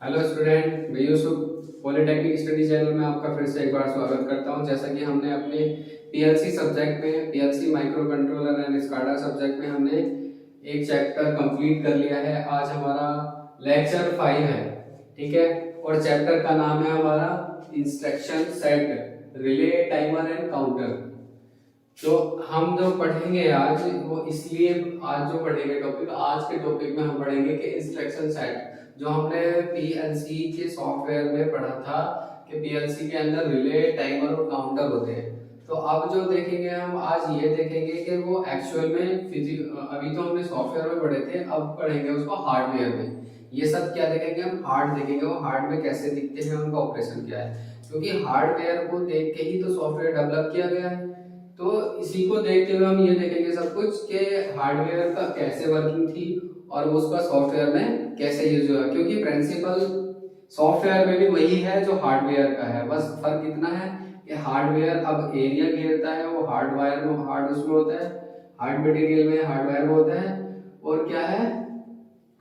Hello student, मैं Yusuf polytechnic study channel में आपका फिर से एक बार स्वागत करता हूं। जैसा कि हमने अपने पीएलसी सब्जेक्ट में, PLC micro controller and SCADA subject में हमने एक चैप्टर कंप्लीट कर लिया है। आज हमारा लेक्चर 5 है, ठीक है। और चैप्टर का नाम है हमारा instruction set, relay, timer and counter. तो हम जो पढ़ेंगे आज वो इसलिए आज जो पढ़ेंगे टॉपिक, आज के टॉपिक में हम पढ़ेंगे कि इंस्ट्रक्शन सेट जो हमने पीएलसी के सॉफ्टवेयर में पढ़ा था कि पीएलसी के अंदर रिले, टाइमर और काउंटर होते हैं। तो अब जो देखेंगे हम आज ये देखेंगे कि वो एक्चुअल में अभी तो हमने सॉफ्टवेयर में पढ़े थे, अब पढ़ेंगे उसको हार्डवेयर में। ये सब क्या देखेंगे हम, हार्ड देखेंगे, वो हार्ड में कैसे दिखते हैं, उनका ऑपरेशन क्या है। क्योंकि हार्डवेयर को देख के ही तो सॉफ्टवेयर डेवलप किया गया है। तो इसी को देखते हुए हम ये देखेंगे सब कुछ कि हार्डवेयर का कैसे वर्किंग थी और उसका सॉफ्टवेयर में कैसे यूज हुआ। क्योंकि प्रिंसिपल सॉफ्टवेयर में भी वही है जो हार्डवेयर का है, बस फर्क इतना है कि हार्डवेयर अब एरिया घेरता है, वो हार्डवायर में, हार्ड उसमें होता है, हार्ड मटेरियल में, हार्डवेयर में होता है। और क्या है,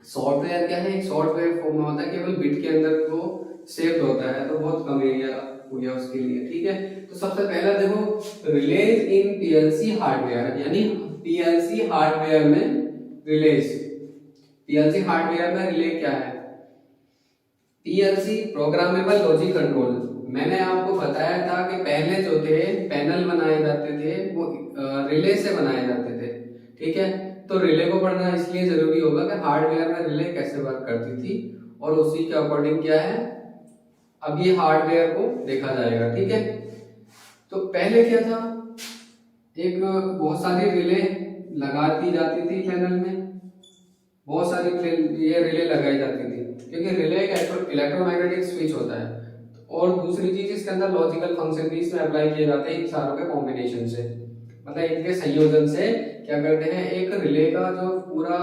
सॉफ्टवेयर क्या है, एक सॉफ्टवेयर फॉर्म में होता है, केवल बिट के अंदर वो सेव्ड होता है, तो बहुत कम एरिया हो गया उसके लिए, ठीक है। तो सबसे पहला देखो, रिलेज इन पीएलसी हार्डवेयर, यानी पीएलसी हार्डवेयर में रिलेज। पीएलसी हार्डवेयर में रिले क्या है? PLC programmable logic control. मैंने आपको बताया था कि पहले जो थे पैनल बनाए जाते थे वो रिले से बनाए जाते थे, ठीक है। तो रिले को पढ़ना इसलिए जरूरी होगा कि हार्डवेयर में रिले कैसे वर्क करती थी और उसी के अकॉर्डिंग क्या है, अब ये हार्डवेयर को देखा जाएगा, ठीक है। तो पहले क्या था, एक बहुत सारी रिले लगा दी जाती थी पैनल में, बहुत सारी ये रिले लगाई जाती थी, क्योंकि रिले एक इलेक्ट्रोमैग्नेटिक स्विच होता है। और दूसरी चीज, इसके अंदर लॉजिकल फंक्शन भी इसमें अप्लाई किए जाते हैं इन सारों के कॉम्बिनेशन से, मतलब इनके संयोजन से क्या करते हैं, एक रिले का जो पूरा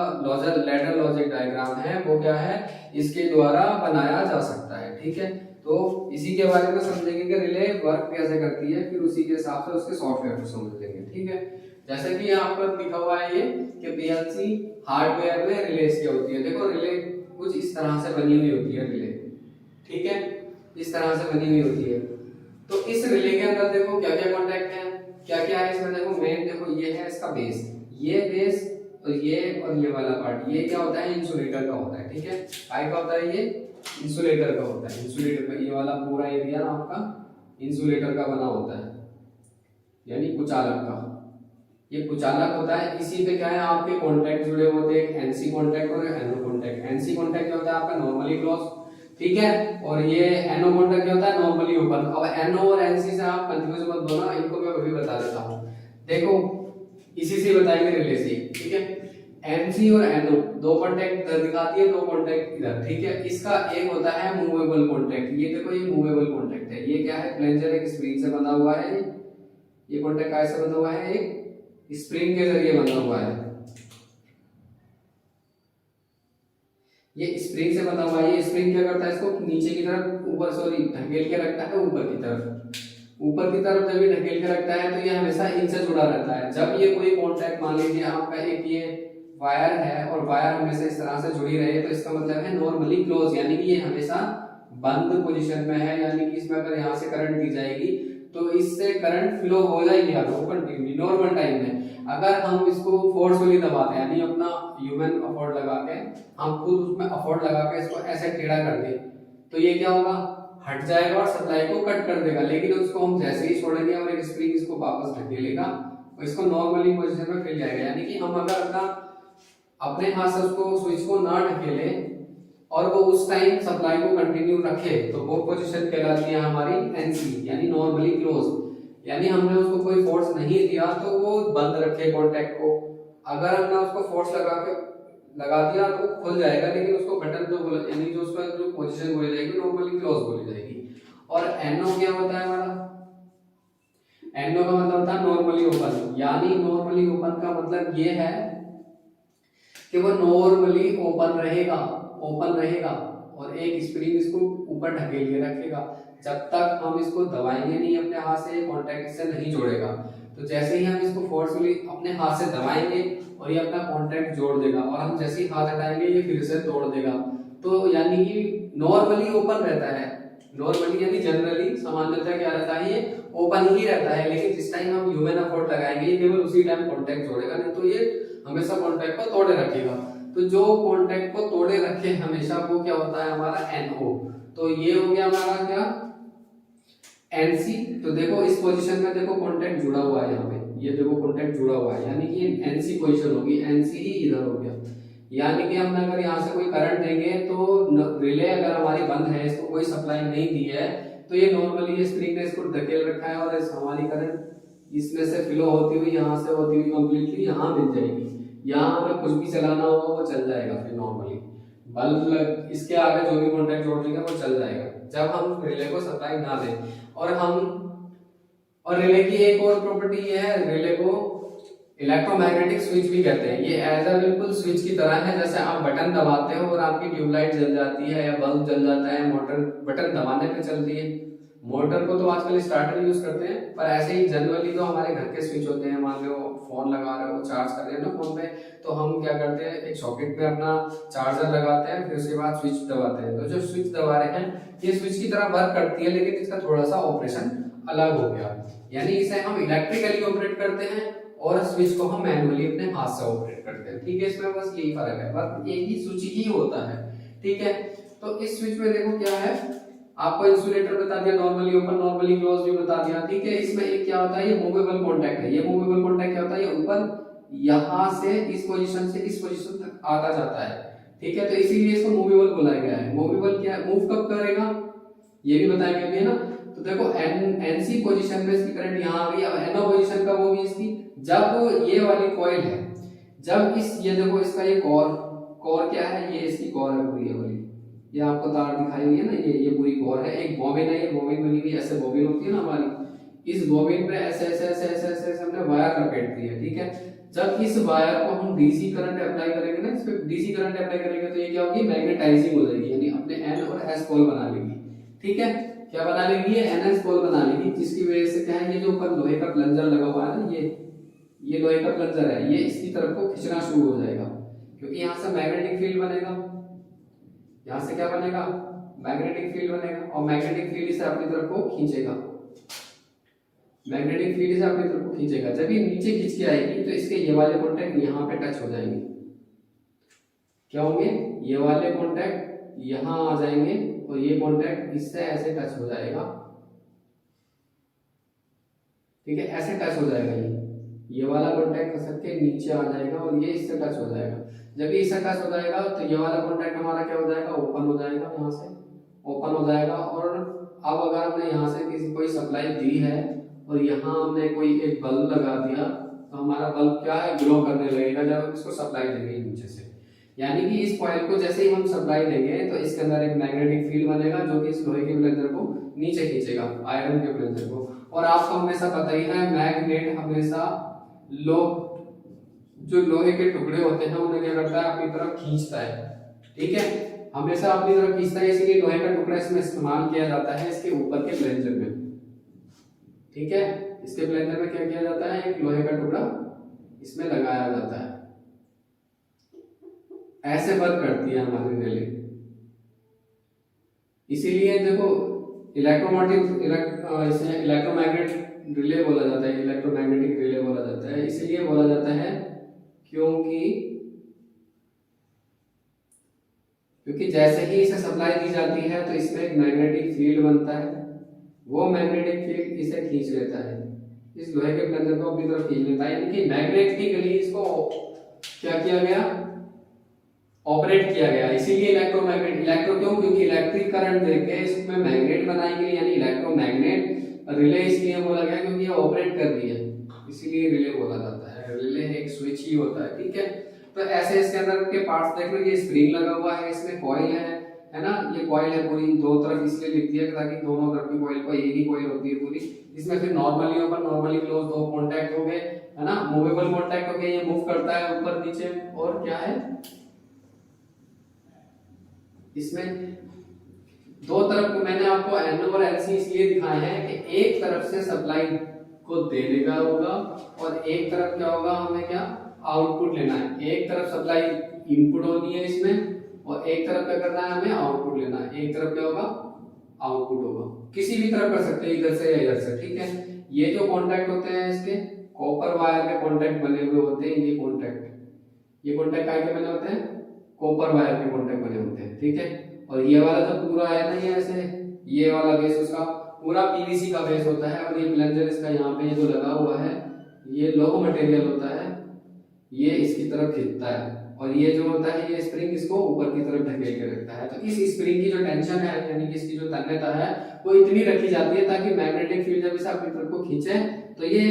लैडर लॉजिक डायग्राम है वो क्या है, इसके द्वारा बनाया जा सकता है, ठीक है। तो इसी के बारे में समझेंगे कि रिले वर्क कैसे करती है, फिर उसी के हिसाब से उसके सॉफ्टवेयर को समझ लेंगे, ठीक है। जैसे कि यहाँ पर लिखा हुआ है ये कि पीएलसी हार्डवेयर में रिलेज क्या होती है। देखो रिले कुछ इस तरह से बनी हुई होती है रिले, ठीक है, इस तरह से बनी हुई होती है। तो इस रिले के अंदर देखो क्या क्या कॉन्टैक्ट है, क्या क्या है इसमें। देखो मेन, देखो ये है इसका बेस, ये बेस और ये वाला पार्ट, ये क्या होता है, इंसुलेटर का होता है, ठीक है। काय का होता है, ये इंसुलेटर का होता है। इंसुलेटर का ये वाला पूरा एरिया आपका इंसुलेटर का बना होता है, यानी कुचालक का। ये कुचालक होता है, इसी पे क्या है, आपके कॉन्टैक्ट जुड़े होते हैं, एनसी कॉन्टैक्ट और एनओ कॉन्टैक्ट। एनसी कॉन्टैक्ट क्या होता है आपका, नॉर्मली क्लोज, ठीक है। और ये एनओ कॉन्टैक्ट क्या होता है, नॉर्मली ओपन। अब एनओ और एनसी से आप कंफ्यूज मत होना, इनको मैं अभी बता देता हूं। देखो इसी से बताएंगे रिले से, ठीक है। एनसी और एनओ दो कॉन्टैक्ट इधर दिखाती है, दो कॉन्टैक्ट इधर, ठीक है। इसका एक होता है मूवेबल कॉन्टैक्ट, ये देखो ये मूवेबल कॉन्टैक्ट है। ये क्या है, प्लेंजर एक स्प्रिंग से बना हुआ है, ये कॉन्टैक्ट कैसे बना हुआ है, एक स्प्रिंग के जरिए बना हुआ है। ये स्प्रिंग से बना हुआ है। ये स्प्रिंग क्या करता है, इसको नीचे की तरफ, ऊपर सॉरी ढकेल के रखता है, ऊपर की तरफ, ऊपर की तरफ जब ये ढकेल के रखता है तो ये हमेशा इनसे जुड़ा रहता है। जब ये कोई कॉन्टैक्ट, मान लीजिए आपका एक ये वायर है और वायर हमेशा इस तरह से जुड़ी रहे, तो इसका मतलब है नॉर्मली क्लोज, यानी कि ये हमेशा बंद पोजीशन में है, यानी कि इसमें अगर यहाँ से करंट दी जाएगी तो इससे करंट फ्लो हो जाएगी कंटिन्यू नॉर्मल टाइम में। अगर हम इसको फोर्सफुली दबाते हैं, यानी अपना ह्यूमन अफोर्ड लगा के, हम खुद उसमें अफोर्ड लगा के इसको ऐसे टेढ़ा कर दें, तो ये क्या होगा, हट जाएगा और सप्लाई को कट कर देगा। लेकिन उसको हम जैसे ही छोड़ेंगे और एक स्प्रिंग इसको वापस ढकेलेगा और इसको नॉर्मली पोजीशन में फिर जाएगा। यानी कि हम अगर अपने हाथ से उसको स्विच को ना ढकेले और वो उस टाइम सप्लाई को कंटिन्यू रखे, तो वो पोजीशन कहलाती है हमारी एनसी, यानी नॉर्मली क्लोज। यानी हमने उसको कोई फोर्स नहीं दिया तो वो बंद रखे कॉन्टैक्ट को। अगर हमने उसको फोर्स लगा दिया तो खुल जाएगा, लेकिन उसको बटन जो बोला, यानी जो उसका जो पोजीशन बोली जाएगी नॉर्मली क्लोज बोली जाएगी। और एनओ क्या होता है हमारा, एनओ का मतलब होता है नॉर्मली ओपन। यानी नॉर्मली ओपन का मतलब ये है कि वो नॉर्मली ओपन रहेगा और एक स्प्रिंग इसको ऊपर ढकेल के रखेगा जब तक हम इसको दबाएंगे नहीं अपने हाथ से, कॉन्टैक्ट से नहीं जोड़ेगा। तो जैसे ही हम इसको फोर्सफुली अपने हाथ से दबाएंगे और ये अपना कॉन्टैक्ट जोड़ देगा, और हम जैसे ही हाथ हटाएंगे ये फिर से तोड़ देगा। तो यानी कि नॉर्मली ओपन रहता है, नॉर्मली यानी जनरली सामान्यतः क्या रहता है, ये ओपन ही रहता है। लेकिन जिस टाइम हम ह्यूमन एफर्ट लगाएंगे ये केवल उसी टाइम कॉन्टैक्ट जोड़ेगा, नहीं तो ये हमेशा कॉन्टैक्ट को तोड़े रखेगा। तो जो कॉन्टैक्ट को तोड़े रखे हमेशा, वो क्या होता है हमारा NO। तो ये हो गया हमारा क्या, NC। तो देखो इस पोजीशन में देखो कॉन्टैक्ट जुड़ा हुआ है यहाँ पे, ये देखो कॉन्टैक्ट जुड़ा हुआ है, यानी कि NC पोजीशन होगी, NC ही इधर हो गया। यानी कि हम अगर यहाँ से कोई करंट देंगे तो रिले अगर हमारी बंद है, इसको कोई सप्लाई नहीं दी है, तो ये नॉर्मली ये स्प्रिंग ने इसको धकेल रखा है और इस हमारी करंट इसमें से फ्लो होती हुई यहाँ से होती हुई कंप्लीटली यहाँ मिल जाएगी। यहाँ हमें कुछ भी चलाना होगा वो चल जाएगा, फिर नॉर्मली बल्ब इसके आगे जो भी कॉन्टैक्ट जोड़ देंगे वो चल जाएगा जब हम रिले को सप्लाई ना दें। और रिले की एक और प्रॉपर्टी ये है, रिले को इलेक्ट्रोमैग्नेटिक स्विच भी कहते हैं। ये एज अ बिल्कुल स्विच की तरह है, जैसे आप बटन दबाते हो और आपकी ट्यूबलाइट जल जाती है या बल्ब जल जाता है, मोटर बटन दबाने पे चलती है। मोटर को तो आजकल स्टार्टर यूज करते हैं, पर ऐसे ही जनरली तो हमारे घर के स्विच होते हैं। मान लो फोन लगा रहे हो, चार्ज कर रहे हो ना फोन पे, तो हम क्या करते हैं, एक सॉकेट में अपना चार्जर लगाते हैं, फिर उसके बाद स्विच दबाते हैं। तो जो स्विच दबा रहे हैं ये स्विच की तरह वर्क करती है, लेकिन इसका थोड़ा सा ऑपरेशन अलग हो गया। यानी इसे हम इलेक्ट्रिकली ऑपरेट करते हैं और स्विच को हम मैनुअली अपने हाथ से ऑपरेट करते हैं। ठीक है, इसमें बस यही फर्क है, बस एक ही स्विच ही होता है। ठीक है, तो इस स्विच में देखो क्या है, आपको इंसुलेटर बता दिया, नॉर्मली ओपन नॉर्मली क्लोज भी बता दिया। ठीक है, इसमें एक क्या होता है, ये मूवेबल कॉन्टैक्ट है। ये मूवेबल कॉन्टैक्ट क्या होता है, ये ऊपर यहां से इस पोजीशन से इस पोजीशन तक आता जाता है। ठीक है, तो इसीलिए इसको मूवेबल बोला गया है। मूवेबल क्या है, मूव कब करेगा ये भी बताएंगे अभी, है ना। तो देखो NC पोजीशन में इसकी करंट यहाँ आ गई, अब NO पोजीशन कब होगी इसकी, जब ये वाली कॉइल है, जब इस ये देखो इसका ये कोर क्या है, ये इसकी कोर है पूरी वाली, ये आपको तार दिखाई हुई है ना, ये पूरी कोर है। एक बॉबिन है, ये बॉबिन बनी हुई ऐसे बॉबिन होती है ना हमारी, इस बॉबिन पे ऐसे ऐसे ऐसे ऐसे ऐसे ऐसे हमने वायर लपेट दी है। ठीक है, जब इस वायर को हम डीसी करंट अप्लाई करेंगे ना, इस पे डीसी करंट अप्लाई करेंगे तो ये क्या होगी, मैग्नेटाइजिंग हो जाएगी, यानी अपने N और S पोल बना लेगी। ठीक है, क्या बना लेगी, ये NS पोल बना लेगी, जिसकी वजह से क्या है, ये जो ऊपर लोहे का प्लंजर लगा हुआ है ना, ये लोहे का प्लंजर है, ये इसकी तरफ को खींचना शुरू हो जाएगा, क्योंकि यहाँ से मैग्नेटिक फील्ड बनेगा। यहाँ से क्या बनेगा, मैग्नेटिक फील्ड बनेगा, और मैग्नेटिक फील्ड इसे अपनी तरफ को खींचेगा। मैग्नेटिक फील्ड इसे अपनी तरफ को खींचेगा, जब ये नीचे खींच के आएगी तो इसके ये वाले कॉन्टैक्ट यहाँ पे टच हो जाएंगे। क्या होंगे, ये वाले कॉन्टैक्ट यहाँ आ जाएंगे और ये कॉन्टैक्ट इससे ऐसे टच हो जाएगा। ठीक है, ऐसे टच हो जाएगा, ये वाला कॉन्टैक्ट खसक के नीचे आ जाएगा और ये इससे टच हो जाएगा। जब ये इससे टच हो जाएगा तो ये वाला कॉन्टैक्ट हमारा क्या हो जाएगा, ओपन हो जाएगा, यहाँ से ओपन हो जाएगा। और अब अगर हमने यहाँ से किसी कोई सप्लाई दी है और यहाँ हमने कोई एक बल्ब लगा दिया, तो हमारा बल्ब क्या है, ग्लो करने लगेगा जब हम इसको सप्लाई देंगे नीचे से। यानी कि इस कॉइल को जैसे ही हम सप्लाई देंगे तो इसके अंदर एक मैग्नेटिक फील्ड बनेगा जो कि इस लोहे के प्लंजर को नीचे खींचेगा, आयरन के प्लंजर को। और आपको हमेशा पता ही है, मैग्नेट हमेशा जो लोहे के टुकड़े होते हैं उन्हें क्या करता है, अपनी तरफ खींचता है। ठीक है, हमेशा अपनी तरफ खींचता है, इसीलिए लोहे का टुकड़ा इसमें इस्तेमाल किया जाता है इसके ऊपर के प्लंजर में। ठीक है, इसके प्लंजर में क्या किया जाता है, एक लोहे का टुकड़ा इसमें लगाया जाता है। ऐसे वर्क करती है हमारी रिले। इसीलिए देखो इलेक्ट्रोमैग्नेट रिले बोला जाता है, इलेक्ट्रोमैग्नेटिक रिले बोला जाता है। इसीलिए बोला जाता है क्योंकि जैसे ही इसे सप्लाई दी जाती है तो इसमें एक मैग्नेटिक फील्ड बनता है, वो मैग्नेटिक फील्ड इसे खींच लेता है, इस लोहे के प्लंजर को अपनी तरफ खींच लेता है। यानी कि मैग्नेटिकली इसको क्या किया गया, ऑपरेट किया गया। इसीलिए इलेक्ट्रो क्यों, क्योंकि इलेक्ट्रिक करंट देके इसमें मैग्नेट बनाई गई, यानी इलेक्ट्रोमैग्नेट रिले इसलिए बोला गया क्योंकि ये ऑपरेट कर रही है, इसीलिए रिले बोला जाता है। रिले एक स्विच ही होता है। ठीक है, तो ऐसे इसके अंदर के पार्ट्स देख लो, ये स्प्रिंग लगा हुआ है, इसमें कॉइल है ना, ये कॉइल है पूरी दो तरफ, इसलिए लिख दिया ताकि दोनों तरफ की कॉइल को एक ही कॉइल होती है पूरी। इसमें फिर नॉर्मली ओपन नॉर्मली क्लोज दो कॉन्टैक्ट हो गए, है ना, मूवेबल कॉन्टैक्ट हो गए, ये मूव करता है ऊपर नीचे। और क्या है, इसमें दो तरफ को मैंने आपको NO और NC इसलिए दिखाए हैं कि एक तरफ से सप्लाई को देने का होगा और एक तरफ क्या होगा, हमें क्या आउटपुट लेना है। एक तरफ सप्लाई इनपुट होनी है इसमें और एक तरफ क्या करना है, हमें आउटपुट लेना है। एक तरफ क्या होगा, आउटपुट होगा। किसी भी तरफ कर सकते हैं, इधर से या इधर से, ठीक है। ये जो कॉन्टैक्ट होते हैं इसके कॉपर वायर के कॉन्टैक्ट बने हुए होते हैं। ये कॉन्टैक्ट काय के बने होते हैं, कॉपर वायर के कॉन्टैक्ट बने होते हैं, ठीक है। और ये वाला जो पूरा है ना, ये ऐसे ये वाला बेस उसका पूरा पीवीसी का बेस होता है। और ये प्लंजर इसका यहाँ पे ये जो लगा हुआ है ये लो मटेरियल होता है, ये इसकी तरफ खींचता है। और ये जो होता है ये स्प्रिंग इसको ऊपर की तरफ ढकेल के रखता है। तो इस स्प्रिंग की जो टेंशन है यानी कि इसकी जो तन्यता है वो इतनी रखी जाती है ताकि मैग्नेटिक फील्ड जब इसे अपनी तरफ को खींचे तो ये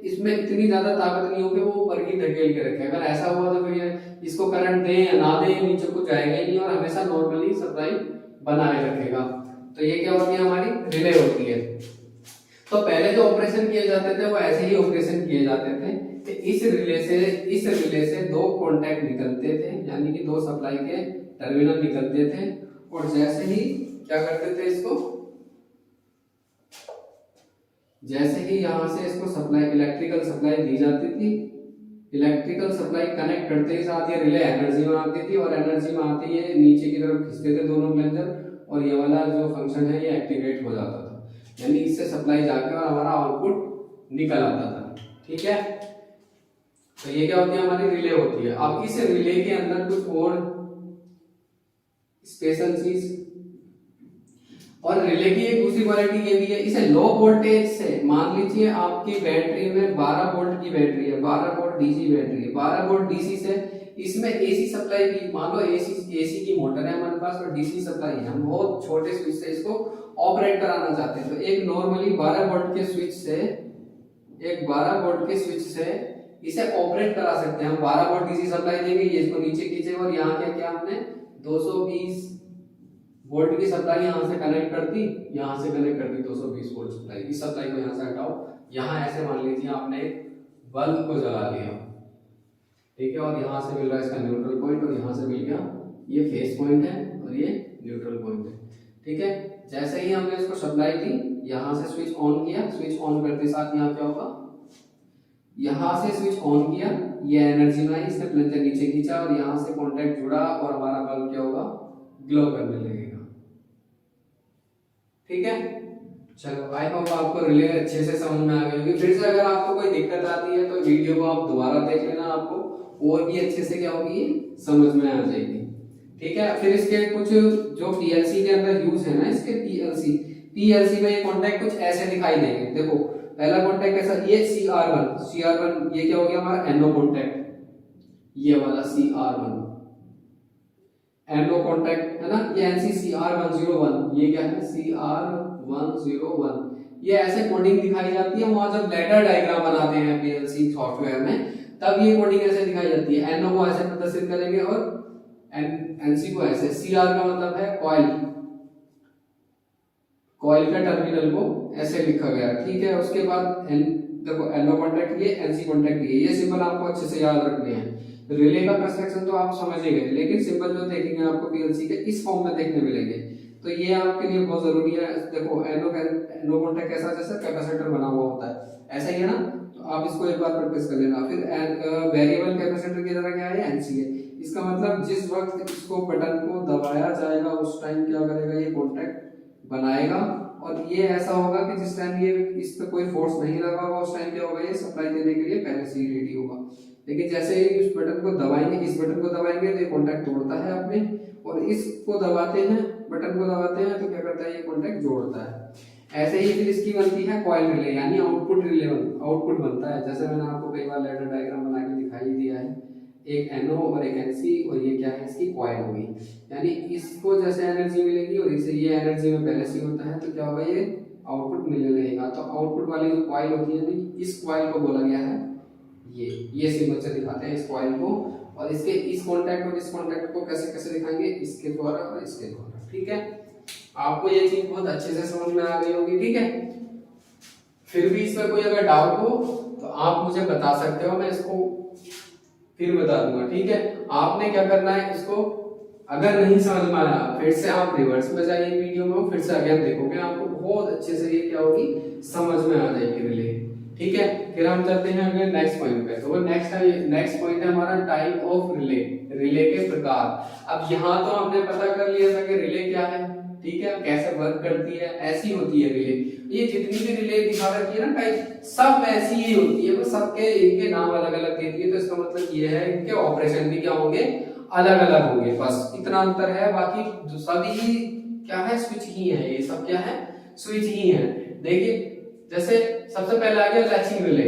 इसमें इतनी ज्यादा ताकत नहीं हो कि वो ऊपर की ढकेल के रखे। अगर ऐसा हुआ तो फिर ये इसको करंट दे या ना दे नीचे को जाएगा ही नहीं और हमेशा नॉर्मली सप्लाई बनाए रखेगा। तो ये क्या होती है, हमारी रिले होती है। तो पहले जो ऑपरेशन किए जाते थे वो ऐसे ही ऑपरेशन किए जाते थे कि इस रिले से दो कॉन्टैक्ट निकलते थे, यानी कि दो सप्लाई के टर्मिनल निकलते थे। और जैसे ही क्या करते थे इसको, जैसे ही यहां से इसको सप्लाई इलेक्ट्रिकल सप्लाई दी जाती थी, इलेक्ट्रिकल सप्लाई कनेक्ट करते ही साथ ये रिले एनर्जी में आती थी और एनर्जी में आती है नीचे की तरफ खींचते थे दोनों प्लंजर और ये वाला जो फंक्शन है ये एक्टिवेट हो जाता था, यानी इससे सप्लाई जाके और हमारा आउटपुट निकल आता था, ठीक है। तो ये क्या होती है, हमारी रिले होती है। अब इस रिले के अंदर कुछ और स्पेशल चीज, और रिले की एक दूसरी क्वालिटी ये भी है, इसे लो वोल्टेज से, मान लीजिए आपकी बैटरी में 12 वोल्ट की बैटरी है, 12 वोल्ट डीसी बैटरी है, 12 वोल्ट डीसी से इसमें एसी सप्लाई भी, मान लो एसी की मोटर है हमारे पास और डीसी सप्लाई है, हम बहुत छोटे स्विच से इसको ऑपरेट कराना चाहते हैं। तो एक नॉर्मली 12 वोल्ट के स्विच से, एक 12 वोल्ट के स्विच से इसे ऑपरेट करा सकते हैं हम। 12 वोल्ट डीसी सप्लाई देंगे, ये इसको नीचे खींचेगा और यहाँ क्या किया हमने 220 वोल्ट की सप्लाई यहाँ से कनेक्ट कर दी, यहाँ से कनेक्ट कर दी 220 वोल्ट सप्लाई। इस सप्लाई को यहाँ से हटाओ, यहाँ ऐसे मान लीजिए आपने बल्ब को जला लिया, ठीक है, और यहाँ से मिल रहा है इसका न्यूट्रल पॉइंट और यहाँ से मिल गया ये फेस पॉइंट है और ये न्यूट्रल पॉइंट है, ठीक है। जैसे ही हमने इसको सप्लाई दी, यहाँ से स्विच ऑन किया, स्विच ऑन करते साथ यहाँ क्या होगा, यहाँ से स्विच ऑन किया, ये एनर्जी में आई, इसने प्लंजर नीचे खींचा और यहाँ से कॉन्टैक्ट जुड़ा और हमारा बल्ब क्या होगा, ग्लो करने लगेगा, ठीक है। चलो आई होप आपको रिले अच्छे से समझ में आ गई होगी। फिर से अगर आपको कोई दिक्कत आती है तो वीडियो को आप दोबारा देख लेना, आपको और भी अच्छे से क्या होगी समझ में आ जाएगी, ठीक है। फिर इसके कुछ जो पीएलसी के अंदर यूज है ना, इसके पीएलसी में ये कॉन्टैक्ट कुछ ऐसे दिखाई देंगे। देखो पहला कॉन्टैक्ट ऐसा, ये CR1 ये क्या हो गया हमारा एनो कॉन्टैक्ट, ये वाला CR1 एनो कॉन्टैक्ट है ना, ये NC-CR101, ये क्या है CR101। ये ऐसे कोडिंग दिखाई जाती है, वहां जब लेटर डायग्राम बनाते हैं पीएलसी सॉफ्टवेयर में तब ये कोडिंग ऐसे दिखाई जाती है। एनो को ऐसे प्रदर्शित करेंगे और एनसी को ऐसे। CR का मतलब है कॉइल, कॉइल का टर्मिनल को ऐसे लिखा गया, ठीक है। उसके बाद देखो एनो कॉन्टैक्ट ये, एनसी कॉन्टैक्ट ये सिंबल आपको अच्छे से याद रखने हैं। रिले का कंस्ट्रक्शन तो आप समझ ही गए, लेकिन सिंबल जो देखेंगे आपको पीएलसी के इस फॉर्म में देखने मिलेंगे, तो ये आपके लिए बहुत जरूरी है। देखो एनो कॉन्टैक्ट कैसा, जैसे कैपेसिटर बना हुआ होता है ऐसा ही है ना, तो आप इसको एक बार प्रैक्टिस कर लेना। फिर वेरिएबल कैपेसिटर की तरह क्या है, एनसी है। इसका मतलब जिस वक्त इसको बटन को दबाया जाएगा उस टाइम क्या करेगा, ये कॉन्टैक्ट बनाएगा। और ये ऐसा होगा कि जिस टाइम ये इस पे कोई फोर्स नहीं लगा होगा उस टाइम क्या होगा, ये सप्लाई देने के लिए पहले से ही रेडी होगा। लेकिन जैसे ही इस बटन को दबाएंगे, इस बटन को दबाएंगे तो ये कॉन्टैक्ट तोड़ता है अपने, और इसको दबाते हैं, बटन को दबाते हैं तो क्या करता है, ये कॉन्टैक्ट जोड़ता है। ऐसे ही फिर इसकी बनती है कॉइल रिले, यानी आउटपुट रिले, आउटपुट बनता है। जैसे मैंने आपको कई बार लेटर डायग्राम बना के दिखाई दिया है, एक एनो और एक एनसी, और ये क्या है, इसकी कॉइल होगी। यानी इसको जैसे एनर्जी मिलेगी और इसे ये एनर्जी में पहले से होता है तो क्या होगा, ये आउटपुट मिलने लगेगा। तो आउटपुट वाली जो कॉइल होती है ना, इस कॉइल को बोला गया है ये सिंबल से दिखाते हैं इस कॉइल को। और इसके इस कांटेक्ट और इस कांटेक्ट को कैसे कैसे दिखाएंगे, इसके द्वारा और इसके द्वारा, ठीक है। आपको ये चीज बहुत अच्छे से समझ में आ गई होगी, ठीक है। फिर भी इसमें कोई अगर डाउट हो तो आप मुझे बता सकते हो, मैं इसको फिर बता दूंगा, ठीक है। आपने क्या करना है, इसको अगर नहीं समझ में आया फिर से आप रिवर्स में जाइए वीडियो में, फिर से अगेन देखोगे, आपको बहुत अच्छे से ये क्या होगी समझ में आ जाएगी रिले। ठीक है, फिर हम चलते हैं अगले नेक्स्ट पॉइंट पे। तो नेक्स्ट पॉइंट है हमारा टाइप ऑफ रिले, रिले के प्रकार। अब यहाँ तो हमने पता कर लिया था कि रिले क्या है, ठीक है, कैसे वर्क करती है। ऐसी होती है रिले, ये जितनी भी रिले दिखा रखी है ना टाइप, सब ऐसी ही होती है, बस सबके इनके नाम अलग अलग दे दिए। तो इसका मतलब ये है इनके ऑपरेशन भी क्या होंगे, अलग अलग होंगे, बस इतना अंतर है। बाकी जो सभी क्या है, स्विच ही है, ये सब क्या है, स्विच ही है। देखिए जैसे सबसे पहले आ गया लैचिंग रिले।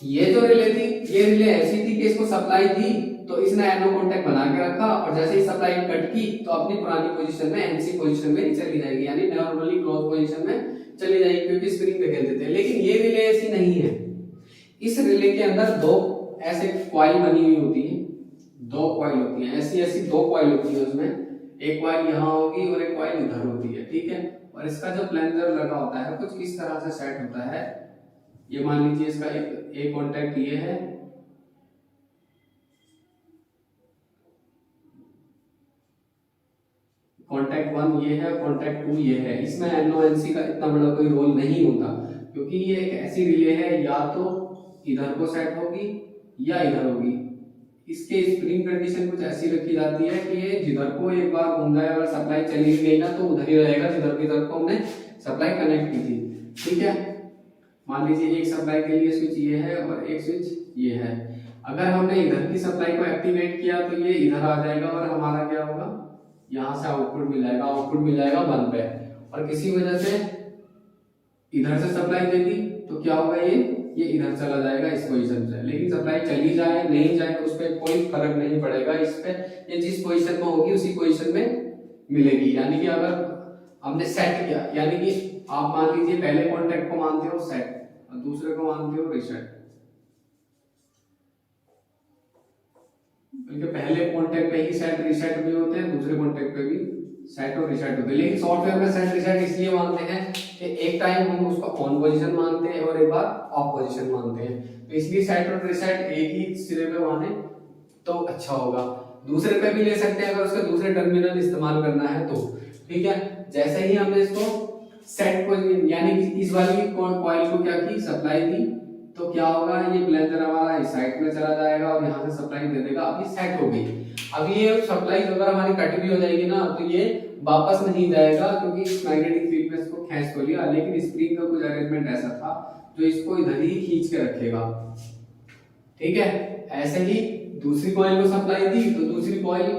ये जो रिले थी, ये रिले ऐसी थी कि इसको सप्लाई थी तो इसने एनो कांटेक्ट बना के रखा, और जैसे ही सप्लाई कट की तो अपनी पुरानी पोजीशन में, एनसी पोजीशन में चली जाएगी, यानी नॉर्मली क्लोज पोजीशन में चली जाएगी, क्योंकि स्प्रिंग पे खेलते थे। लेकिन ये रिले ऐसी नहीं है। इस रिले के अंदर दो ऐसे कॉइल बनी हुई होती है, दो कॉइल होती है, ऐसी दो कॉइल होती है उसमें, एक कॉइल यहाँ होगी और एक कॉइल इधर होती है, ठीक है। और इसका जो प्लंजर लगा होता है कुछ इस तरह से सेट होता है। ये मान लीजिए इसका एक कॉन्टैक्ट ये है, कॉन्टैक्ट 1 ये है, कॉन्टैक्ट 2 ये है। इसमें एनओएनसी का इतना बड़ा कोई रोल नहीं होता, क्योंकि ये एक ऐसी रिले है, या तो इधर को सेट होगी या इधर होगी। इसके स्प्रिंग कंडीशन कुछ ऐसी रखी जाती है कि ये जिधर को एक बार घूम जाए, अगर सप्लाई चली गई ना तो उधर ही रहेगा जिधर की तरफ को हमने सप्लाई कनेक्ट की थी, ठीक है। मान लीजिए एक सप्लाई के लिए स्विच ये है और एक स्विच ये है। अगर हमने इधर की सप्लाई को एक्टिवेट किया तो ये इधर आ जाएगा और हमारा क्या होगा, यहाँ से आउटपुट मिल जाएगा 1 पे। और किसी वजह से इधर से सप्लाई दे दी तो क्या होगा, ये इधर चला जाएगा इस पोजीशन से। लेकिन सप्लाई चली जाए नहीं जाए उस पर कोई फर्क नहीं पड़ेगा, इस पे ये जिस पोजीशन में होगी उसी पोजीशन में मिलेगी। यानी कि अगर हमने सेट किया, यानी कि आप मान लीजिए पहले कॉन्टैक्ट को मानते हो सेट और दूसरे को मानते हो रिसेट, क्योंकि पहले कॉन्टैक्ट पे ही सेट रिसेट भी होते हैं, दूसरे कॉन्टैक्ट पे भी सेट और रिसेट होते हैं। लेकिन सॉफ्टवेयर में सेट रिसेट इसलिए मानते हैं कि एक टाइम हम उसको ऑन पोजीशन मानते हैं और एक बार ऑफ पोजीशन मानते हैं, तो इसलिए सेट और रिसेट एक ही सिरे पे माने तो अच्छा होगा। दूसरे पे भी ले सकते हैं अगर उसके दूसरे टर्मिनल इस्तेमाल करना है तो, ठीक है। जैसे ही हमने इसको सेट पोजीशन, यानी कि इस वाली कॉइल को क्या की, सप्लाई दी, तो क्या होगा, ये प्लंजर हमारा इस साइड में चला जाएगा और यहाँ से सप्लाई दे देगा। अब ये सेट हो गई। अब ये सप्लाई अगर हमारी कट भी हो जाएगी ना तो ये वापस नहीं जाएगा, क्योंकि इस मैग्नेटिक फील्ड में इसको खींच तो लिया, लेकिन स्प्रिंग का कुछ अरेंजमेंट ऐसा था जो इसको इधर ही खींच के रखेगा, ठीक है। ऐसे ही दूसरी कॉइल को सप्लाई दी तो दूसरी कॉइल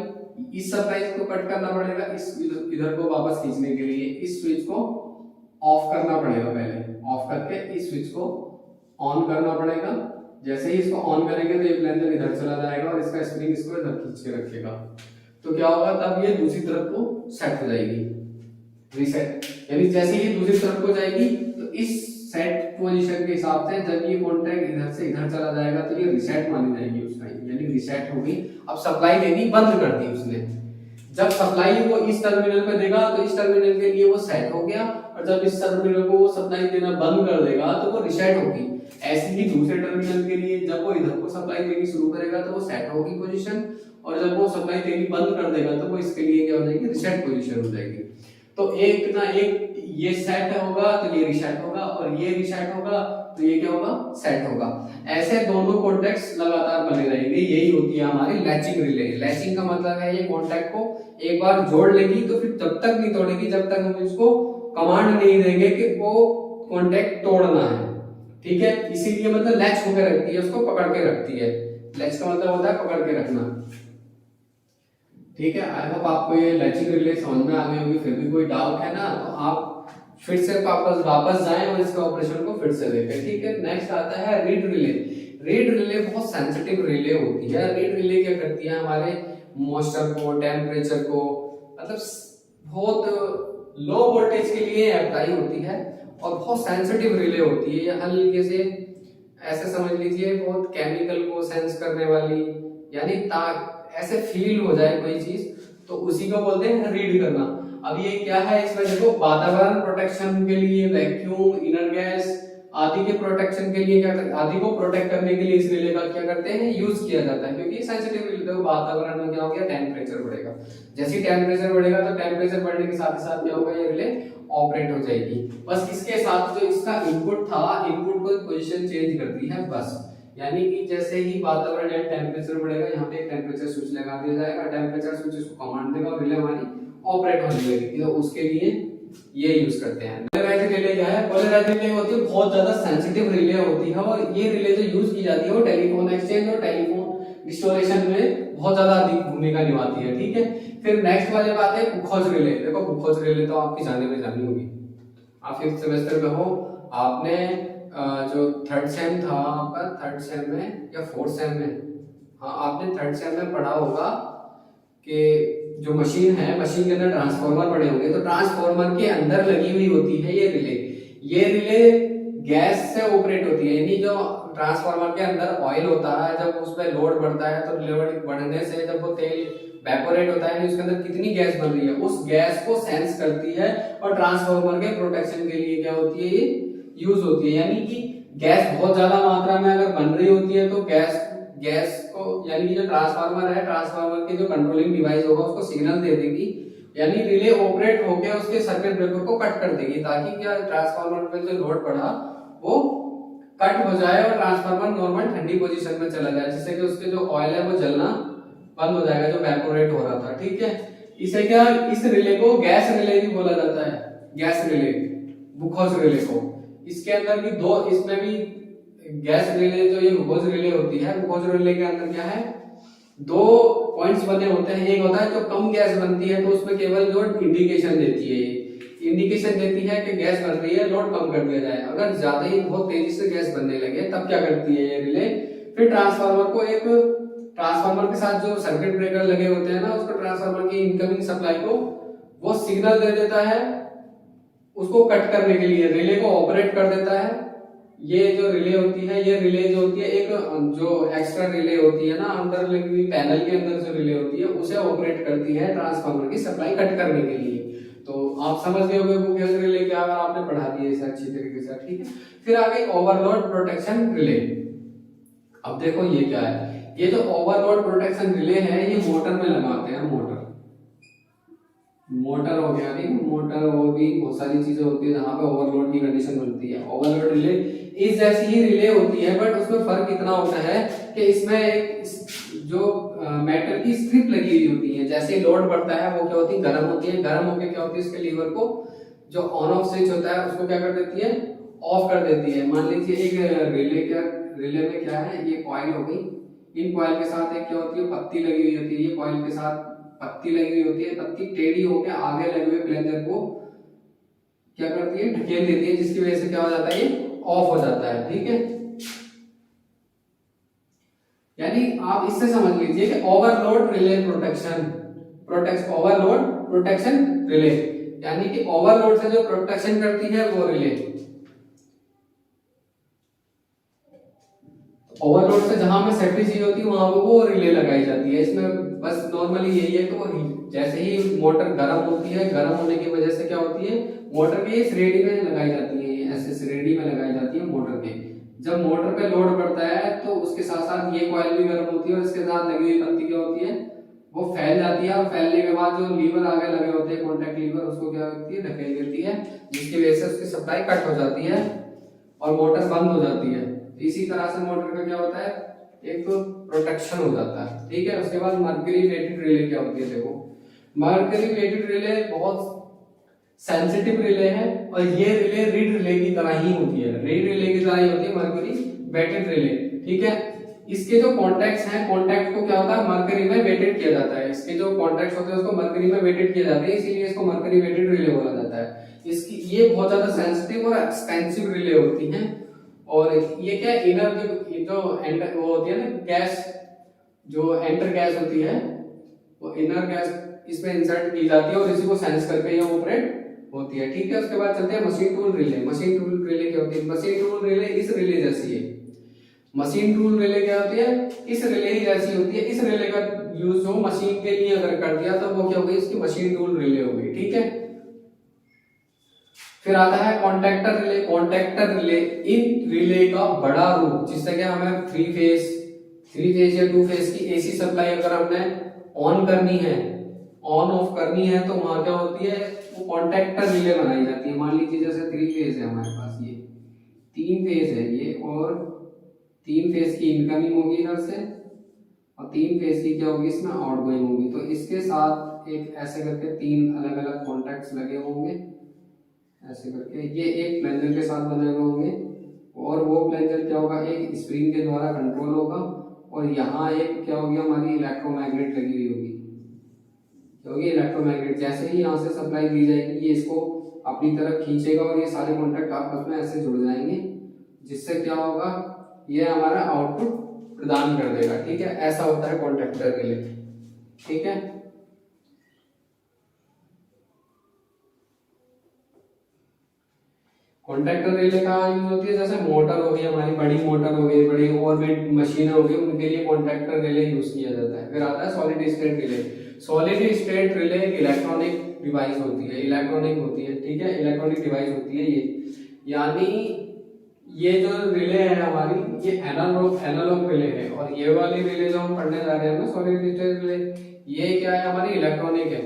इस सप्लाई को कट करना पड़ेगा, इस इधर को वापस खींचने के लिए इस स्विच को ऑफ करना पड़ेगा, पहले ऑफ करके इस स्विच को ऑन करना पड़ेगा। जैसे ही इसको ऑन करेंगे तो ये प्लंजर इधर चला जाएगा और इसका स्प्रिंग इसको इधर खींच के रखेगा। तो क्या होगा, तब ये दूसरी तरफ को सेट हो जाएगी, रीसेट। यानी जैसे ही दूसरी तरफ को जाएगी तो इस सेट पोजीशन के हिसाब से जब ये कॉन्टैक्ट इधर से इधर चला जाएगा तो ये रीसेट मानी जाएगी उस टाइम, यानी रीसेट होगी। अब सप्लाई देनी बंद कर दी उसने। जब सप्लाई वो इस टर्मिनल पे देगा तो इस टर्मिनल के लिए वो सेट हो गया, और जब इस टर्मिनल को वो सप्लाई देना बंद कर देगा तो वो रीसेट होगी। ऐसे ही दूसरे टर्मिनल के लिए जब वो इधर को सप्लाई देनी शुरू करेगा तो वो सेट होगी पोजीशन, और जब वो सप्लाई देनी बंद कर देगा तो वो इसके लिए क्या हो जाएगी, रीसेट पोजीशन हो जाएगी। तो एक ना एक ये सेट होगा तो ये रीसेट होगा, और ये रीसेट होगा तो ये क्या होगा, सेट होगा। ऐसे दोनों कॉन्टैक्ट्स लगातार बने रहेंगे। यही होती है हमारी लैचिंग रिले। लैचिंग का मतलब है ये कॉन्टैक्ट को एक बार जोड़ लेगी तो फिर तब तक नहीं तोड़ेगी जब तक हम इसको कमांड नहीं देंगे कि वो कॉन्टैक्ट तोड़ना है, ठीक है। इसीलिए मतलब लैच होकर रखती है, उसको पकड़ के रखती है। लैच का मतलब होता है पकड़ के रखना, ठीक है। आई होप आपको ये लैचिंग रिले समझ में आ गई होगी। फिर भी कोई डाउट है ना तो आप फिर से वापस जाएं और इसके ऑपरेशन को फिर से देखें, ठीक है। नेक्स्ट आता है रीड रिले। रीड रिले बहुत सेंसिटिव रिले होती है। रीड रिले क्या करती है, हमारे मॉइस्चर को, टेम्परेचर को, मतलब बहुत लो वोल्टेज के लिए अप्लाई होती है, और बहुत सेंसिटिव रिले होती है। ये हल्के से ऐसे समझ लीजिए, बहुत केमिकल को सेंस करने वाली, यानी ऐसे फील हो जाए कोई चीज तो उसी को बोलते हैं रीड करना। अब ये क्या है, इसमें देखो वातावरण प्रोटेक्शन के लिए वैक्यूम, इनर गैस आदि के प्रोटेक्शन के लिए क्या करते हैं, आदि को प्रोटेक्ट करने के लिए इस रिले का क्या करते हैं, यूज किया जाता है, क्योंकि सेंसिटिव रिले तो वातावरण में क्या हो गया, टेम्परेचर बढ़ेगा, जैसे टेम्परेचर बढ़ेगा तो टेम्परेचर बढ़ने के साथ ही साथ क्या होगा, ये रिले ऑपरेट हो जाएगी। बस इसके साथ जो इसका इनपुट था, इनपुट को पोजीशन चेंज कर दी है बस, यानी कि जैसे ही वातावरण या टेम्परेचर बढ़ेगा, यहाँ पे एक टेम्परेचर स्विच लगा दिया जाएगा, टेम्परेचर स्विच इसको कमांड देगा और रिले हमारी ऑपरेट होने लगेगी। तो उसके लिए ये यूज करते हैं। पोलराइज्ड रिले क्या है, पोलराइज्ड रिले होती है बहुत ज्यादा सेंसिटिव रिले होती है, और ये रिले जो यूज की जाती है वो टेलीफोन एक्सचेंज और टेलीफोन इंस्टॉलेशन में बहुत ज्यादा अधिक भूमिका निभाती है। ठीक है, फिर नेक्स्ट वाली बात है बुखोज रिले। देखो बुखोज रिले तो आपकी जाने में जानी होगी, आप 5th सेमेस्टर में हो, आपने जो 3rd सेम था आपका, 3rd सेम में या 4th सेम में, हाँ आपने 3rd सेम में पढ़ा होगा कि जो मशीन है, मशीन के अंदर ट्रांसफार्मर पड़े होंगे, तो ट्रांसफार्मर के अंदर लगी हुई होती है ये रिले। ये रिले गैस से ऑपरेट होती है, यानी जो ट्रांसफार्मर के अंदर ऑयल होता है, जब उस पर लोड बढ़ता है तो लोड बढ़ने से जब वो तेल वेपोरेट होता है, उसके अंदर कितनी गैस बन रही है, उस गैस को सेंस करती है और ट्रांसफार्मर के प्रोटेक्शन के लिए क्या होती है, ये यूज होती है। यानी कि गैस बहुत ज्यादा मात्रा में अगर बन रही होती है तो गैस को, यानी कि जो ट्रांसफार्मर है, ट्रांसफार्मर के जो कंट्रोलिंग डिवाइस होगा उसको सिग्नल दे देगी, यानी रिले ऑपरेट होकर उसके सर्किट ब्रेकर को कट कर देगी, ताकि क्या ट्रांसफार्मर पे जो लोड पड़ा वो कट हो जाए और ट्रांसफार्मर नॉर्मल ठंडी पोजीशन में चला जाए, जिससे कि उसके जो ऑयल है वो जलना बंद हो जाएगा, जो वेपोरेट हो रहा था। ठीक है, इसे क्या, इस रिले को गैस रिले भी बोला जाता है, गैस रिले, बुखोज रिले को। इसके अंदर भी दो, इसमें भी गैस रिले जो ये बुखोज रिले होती है, बुखोज रिले के अंदर क्या है, 2 पॉइंट्स बने होते हैं। एक होता है जो कम गैस बनती है तो उसमें केवल जो इंडिकेशन देती है, इंडिकेशन देती है कि गैस बन रही है, लोड कम कर दिया जाए। अगर ज्यादा ही बहुत तेजी से गैस बनने लगे तब क्या करती है ये रिले, फिर ट्रांसफार्मर को, एक ट्रांसफार्मर के साथ जो सर्किट ब्रेकर लगे होते हैं ना, उसको ट्रांसफार्मर की इनकमिंग सप्लाई को वो सिग्नल दे देता है उसको कट करने के लिए, रिले को ऑपरेट कर देता है। ये जो रिले होती है, ये रिले जो होती है, एक जो एक्स्ट्रा रिले होती है ना, अंदर लगी हुई पैनल के अंदर जो रिले होती है उसे ऑपरेट करती है ट्रांसफार्मर की सप्लाई कट करने के लिए। तो आप समझ गए होंगे बुखोज रिले क्या, अगर आपने पढ़ा दिया इसे अच्छी तरीके से। ठीक है, फिर आगे ओवरलोड प्रोटेक्शन रिले। अब देखो ये क्या है, ये जो ओवरलोड प्रोटेक्शन रिले है ये मोटर में लगाते हैं, मोटर हो गया, नहीं मोटर और भी बहुत सारी चीजें होती है जहां पे ओवरलोड की कंडीशन बनती है। ओवरलोड रिले इस जैसी ही रिले होती है, बट उसमें फर्क इतना होता है कि इसमें एक जो मेटल की स्ट्रिप लगी हुई होती है, जैसे लोड बढ़ता है वो क्या होती है, गर्म होती है, गर्म होकर क्या होती है, इसके लीवर को जो ऑन ऑफ स्विच होता है उसको क्या कर देती है, ऑफ कर देती है। मान लीजिए एक रिले में क्या है, ये कॉइल हो गई, इन कॉइल के साथ एक क्या होती है, पत्ती लगी हुई होती है, ये कॉइल के साथ पत्ती लगी हुई होती है, पत्ती टेढ़ी होकर आगे लगे हुए प्लेंजर को क्या करती है, ढकेल देती है, जिसकी वजह से क्या हो जाता है, ये ऑफ हो जाता है। ठीक है, यानी आप इससे समझ लीजिए कि overload relay overload protection relay, यानी कि ओवरलोड से जो प्रोटेक्शन करती है वो रिले। ओवरलोड से जहां पे सेफ्टी चाहिए होती है वहां पे वो रिले लगाई जाती है। इसमें बस नॉर्मली यही है कि जैसे ही मोटर गर्म होती है, गर्म होने की वजह से क्या होती है, मोटर के श्रेणी में लगाई जाती है, ऐसे श्रेणी में लगाई जाती है मोटर के। जब मोटर पे लोड पड़ता है तो उसके साथ साथ ये कॉइल भी गर्म होती है और इसके साथ लगी हुई पत्ती क्या होती है, वो फैल जाती है, और फैलने के बाद जो लीवर आगे लगे होते हैं, कॉन्टैक्ट लीवर, उसको क्या होती है, ढकेल देती है, जिसकी वजह से उसकी सप्लाई कट हो जाती है और मोटर बंद हो जाती है। इसी तरह से मोटर का क्या होता है, एक तो प्रोटेक्शन हो जाता है। ठीक है, उसके बाद मर्करी रेटेड रिले क्या होती है, देखो मर्करी रेटेड रिले बहुत सेंसिटिव रिले है, और ये रिले रीड रिले की तरह ही होती है, रीड रिले की तरह ही होती है मर्करी वेटेड रिले। ठीक है, इसके जो कॉन्टैक्ट्स हैं, कॉन्टैक्ट को क्या होता है, मर्करी में वेटेड किया जाता है, इसके जो कॉन्टैक्ट्स होते हैं उसको मर्करी में वेटेड किया जाता है, इसीलिए इसको मर्करी वेटेड रिले बोला जाता है। इसकी ये बहुत ज्यादा सेंसिटिव और एक्सपेंसिव रिले होती हैं, और ये क्या इनर जो एंटर वो होती है ना गैस, जो एंटर गैस होती है, वो इनर गैस इसमें इंसर्ट की जाती है और इसी को सेंस करके ये ऑपरेट होती है। ठीक है, उसके बाद चलते हैं machine tool relay. Machine tool relay क्या होती है, मशीन टूल रिले इस रिले जैसी है। मशीन टूल रिले क्या होती है, इस रिले ही जैसी होती है। इस रिले का यूज जो मशीन के लिए अगर कर दिया तो वो क्या होगी, इसकी मशीन टूल रिले होगी। ठीक है, फिर आता है कॉन्टैक्टर रिले। कॉन्टैक्टर रिले इन रिले का बड़ा रूप, जिससे कि हमें थ्री फेज या टू फेज की एसी सप्लाई अगर हमने ऑन करनी है, ऑन ऑफ करनी है, तो वहां क्या होती है, वो कॉन्टैक्टर रिले बनाई जाती है। मान लीजिए जैसे थ्री फेज है हमारे पास, ये तीन फेज है ये, और तीन फेज की इनकमिंग होगी इधर से, और तीन फेज की क्या होगी इसमें आउटगोइंग होगी। तो इसके साथ एक ऐसे करके तीन अलग अलग कॉन्टैक्ट्स लगे होंगे ऐसे करके, ये एक प्लंजर के साथ बने हुए होंगे, और वो प्लंजर क्या होगा, एक स्प्रिंग के द्वारा कंट्रोल होगा, और यहाँ एक क्या होगी हमारी इलेक्ट्रोमैग्नेट लगी हुई होगी, क्योंकि इलेक्ट्रोमैग्नेट जैसे ही यहाँ से सप्लाई दी जाएगी ये इसको अपनी तरफ खींचेगा, और ये सारे कॉन्टैक्ट आपस में ऐसे जुड़ जाएंगे, जिससे क्या होगा, ये हमारा आउटपुट प्रदान कर देगा। ठीक है, ऐसा होता है कॉन्टैक्टर रिले। ठीक है, कॉन्टैक्टर रिले का यूज होती है जैसे मोटर हो गई हमारी, बड़ी मोटर हो गई, बड़ी और भी मशीनें हो गई, उनके लिए कॉन्टैक्टर रिले यूज किया जाता है। फिर आता है solid state relay. Solid state relay एक इलेक्ट्रॉनिक डिवाइस होती है, इलेक्ट्रॉनिक होती है। ठीक है, इलेक्ट्रॉनिक डिवाइस होती है ये, यानी ये जो रिले है हमारी, ये एनालॉग रिले है, और ये वाली रिले जो हम पढ़ने जा रहे हैं ना, सॉलिड स्टेट रिले, ये क्या है हमारी इलेक्ट्रॉनिक है।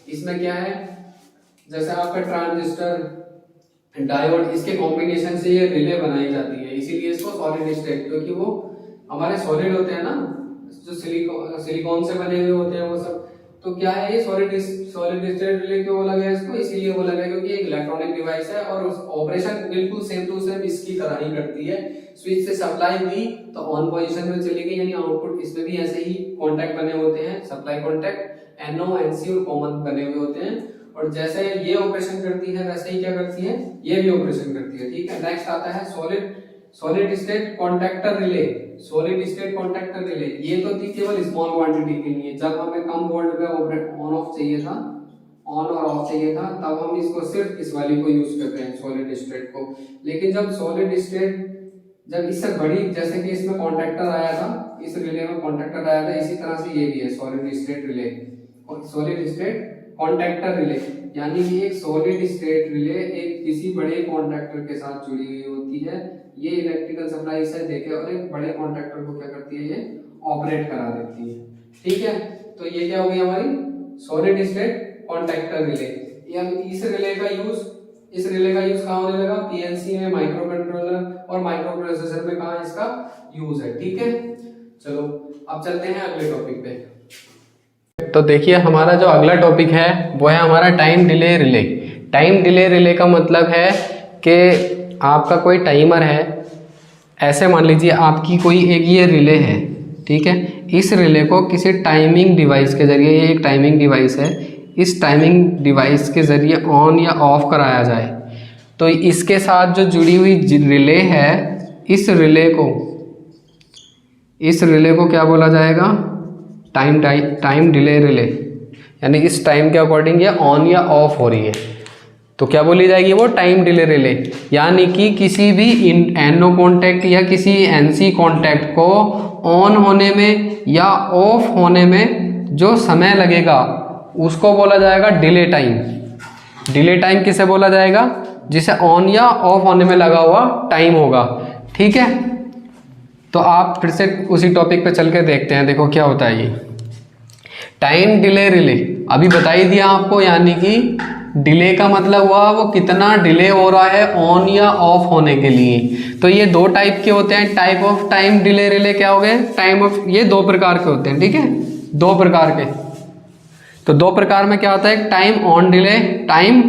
इसमें क्या है, जैसे आपका ट्रांजिस्टर, डायोड, इसके कॉम्बिनेशन से ये रिले बनाई जाती है, इसीलिए इसको सॉलिड स्टेट, क्योंकि वो हमारे सॉलिड होते हैं ना, जो सिलिकॉन से बने हुए होते हैं वो सब, तो क्या है ये सॉलिड स्टेट रिले क्यों बोला गया इसको, इसीलिए बोला गया क्योंकि एक इलेक्ट्रॉनिक डिवाइस है, और उस ऑपरेशन बिल्कुल सेम टू सेम इसकी तरह ही करती है। स्विच से सप्लाई हुई तो ऑन पोजीशन में चली गई, यानी आउटपुट इसमें भी ऐसे ही कॉन्टैक्ट बने होते हैं, सप्लाई कॉन्टैक्ट NO NC और कॉमन बने हुए होते हैं, और जैसे ये ऑपरेशन करती है वैसे ही क्या करती है, ये भी ऑपरेशन करती है। ठीक है, नेक्स्ट आता है solid state contactor relay. Solid state contactor relay, ये तो थी केवल स्मॉल क्वांटिटी के लिए, जब हमें कम वोल्ट पे ऑन ऑफ चाहिए था, ऑन और ऑफ चाहिए था, तब हम इसको सिर्फ इस वाली को यूज करते हैं, सॉलिड स्टेट को। लेकिन जब सॉलिड स्टेट, जब इससे बड़ी, जैसे कि इसमें कॉन्टैक्टर आया था, इस रिले में कॉन्टैक्टर आया था, इसी तरह से ये भी है solid state relay, solid state contactor relay, यानी कि एक सॉलिड स्टेट रिले एक किसी बड़े कॉन्टैक्टर के साथ जुड़ी हुई होती है, ये इलेक्ट्रिकल सप्लाई से देके और एक बड़े कॉन्टैक्टर को क्या करती है, ये ऑपरेट करा देती है। ठीक है, तो ये क्या हो गई हमारी सॉलिड स्टेट कॉन्टैक्टर रिले। इस रिले का यूज कहाँ होने लगा, पीएलसी में, माइक्रो कंट्रोलर और माइक्रो प्रोसेसर में कहाँ इसका यूज है। ठीक है, चलो अब चलते हैं अगले टॉपिक पे। तो देखिए हमारा जो अगला टॉपिक है वो है हमारा time delay relay. Time delay relay का मतलब है कि आपका कोई टाइमर है, ऐसे मान लीजिए आपकी कोई एक ये रिले है, ठीक है, इस रिले को किसी टाइमिंग डिवाइस के जरिए, ये एक टाइमिंग डिवाइस है, इस टाइमिंग डिवाइस के जरिए ऑन या ऑफ कराया जाए, तो इसके साथ जो जुड़ी हुई रिले है, इस रिले को क्या बोला जाएगा, टाइम डिले रिले, यानी इस टाइम के अकॉर्डिंग ये ऑन या ऑफ हो रही है, तो क्या बोली जाएगी वो टाइम डिले रिले। यानी कि किसी भी NO कॉन्टैक्ट या किसी NC कॉन्टैक्ट को ऑन होने में या ऑफ होने में जो समय लगेगा उसको बोला जाएगा डिले टाइम। डिले टाइम किसे बोला जाएगा, जिसे ऑन या ऑफ होने में लगा हुआ टाइम होगा। ठीक है, तो आप फिर से उसी टॉपिक पे चल के देखते हैं, देखो क्या होता है ये टाइम डिले रिले। अभी बता ही दिया आपको, यानी कि डिले का मतलब हुआ वो कितना डिले हो रहा है ऑन या ऑफ होने के लिए। तो ये दो टाइप के होते हैं, type of time delay relay क्या हो गए, टाइम ऑफ, ये दो प्रकार के होते हैं। ठीक है, दो प्रकार के, तो दो प्रकार में क्या होता है, time on delay, time